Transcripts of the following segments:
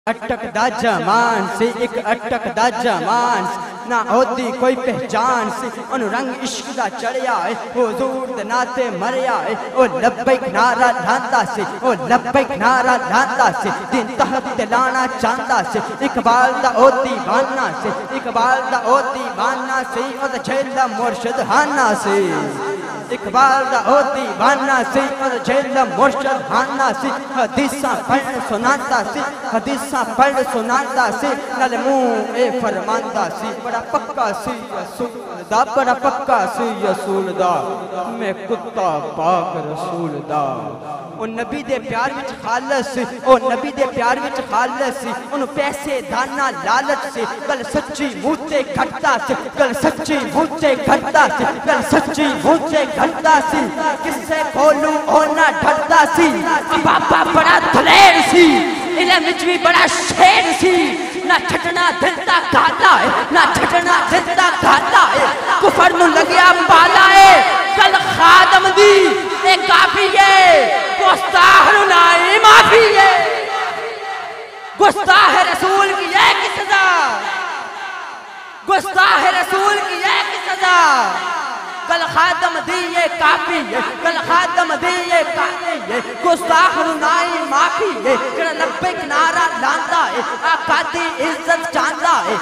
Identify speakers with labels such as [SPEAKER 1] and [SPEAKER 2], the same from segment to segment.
[SPEAKER 1] अटकदा जमान से एक अटकदा जमान ना होती कोई पहचान से उन रंग इश्क दा चढ़िया है हुजूर दे नाते मरिया है ओ लब्बैक नारा ढांदा से ओ लब्बैक नारा ढांदा से दिन तहत दिलाना चांदा से इकबाल दा ओ दीवाना से इकबाल दा ओ दीवाना से ओ झेला मुर्शिद हाना से इकबाल दा ओ दीवाना से और झेला मुर्शिद हाना से हदीसा पढ़ सुनाता से हदीसा पढ़ सुनाता से नल मुंह ए फरमांदा से बड़ा पक्का सी रसूल दा बड़ा पक्का सी रसूल दा मैं कुत्ता पाक रसूल दा ओ नबी दे प्यार विच खालस ओ नबी दे प्यार विच खालस उन पैसे दाना लालच से गल सच्ची मुंह ते घटता से गल सच्ची मुंह ते घटता से गल सच्ची मुंह ते घटता सी किससे खोलूं ओ ना डरता सी बाबा बड़ा दलेर सी इल्म विच भी बड़ा शेर सी ना छटना दिलता गाता है ना छटना दिलता गाता है कुफर नु लगिया पाला है कल खादम दी ए काफी है गुस्ताह नु नाई माफी है गुस्ताह रसूल की है की सजा गुस्ताह रसूल की है की सजा कल खादम दिए काफी है कल खादम दिए काफी है गुस्ताख रुनाई माफी है जरा लब्बैक नारा लांदा है आका दी इज्जत चांदा है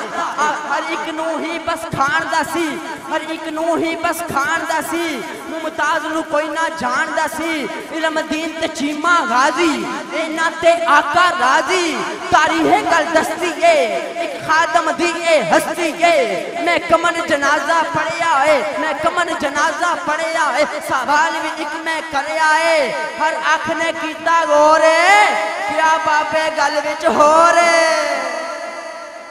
[SPEAKER 1] हर एक नू ही बस खान दा सी हर एक नू ही बस खान दा सी मुमताज नु कोई ना जानदा सी इल्म दीन ते चीमा गाजी इना ते आका राजी तारीह गल दस्ती है एक खादम दी ए हस्ती है मैं कमन जनाजा पढ़िया है मैं कमन जनाजा पढ़िया है सवाल भी एक मैं करया है हर अख ने कीता गोरे क्या बाबे गल विच हो रे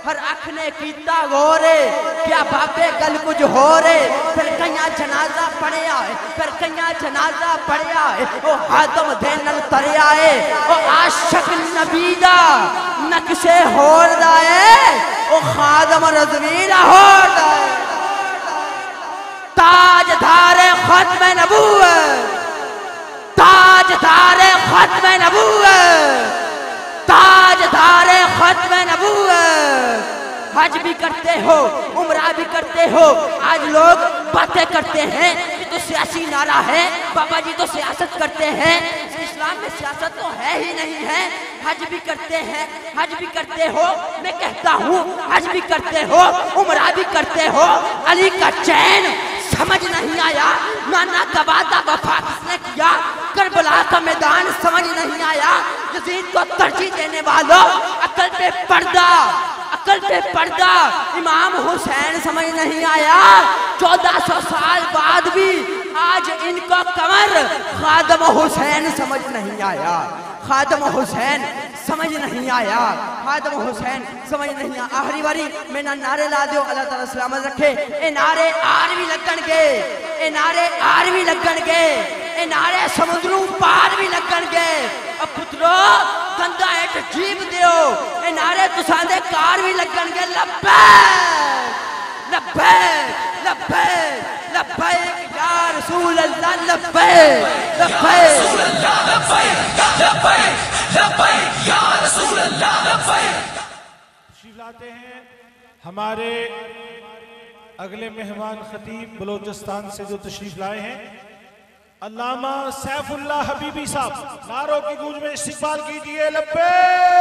[SPEAKER 1] हर अख ने कीता गोरे क्या बाबे गल कुछ हो रे फिर कईया जनाजा पढ़िया है फिर कईया जनाजा पढ़िया है ओ आदम दे नल तरया है ओ आशिक नबी दा नक्शे होर दा है ओ खादम रज़वी दा होर दा है ताज धारे खत्म नबूवत ताज धारे खत्म नबूवत ताज धारे खत्म नबूवत हज भी करते हो उम्रा भी करते हो आज लोग बातें करते हैं ये तो सियासी नारा है बाबा जी तो सियासत करते हैं इस्लाम में सियासत तो है ही नहीं है हज भी करते हैं हज भी करते हो मैं कहता हूँ हज भी करते हो उम्रा भी करते हो अली का चैन समझ नहीं आया नाना का वादा वफा किसने किया करबला का मैदान समझ नहीं आया यजीद को तरजीह देने वालों अकल पे पर्दा इमाम हुसैन समझ नहीं आया 1400 साल बाद भी आज इनको कमर खादम हुसैन समझ नहीं आया खादम हुसैन समझ नहीं आया खादम हुसैन समझ नहीं आया आखिरी बारी मैंने नारे ला दो अल्लाह ताला सलामत रखे ए नारे आर भी लगन गे ए नारे आर भी लगन गे ए नारे समुद्रों पार भी लगन गे अब पुत्रो कंधा हेठ जीव दियो ए नारे तुसांदे कार भी लगन गे लब्बैक लब्बैक लब्बैक लब्बैक या रसूल अल्लाह लब्बैक लब्बैक रसूल अल्लाह लब्बैक लब्बैक लब्बैक या रसूल अल्लाह लब्बैक।
[SPEAKER 2] तशरीफ लाते हैं हमारे अगले मेहमान खतीब बलोचिस्तान से जो तशरीफ लाए हैं अल्लामा सैफुल्लाह हबीबी साहब नारों की गूंज में इस्तकबाल कीजिए लब्बैक।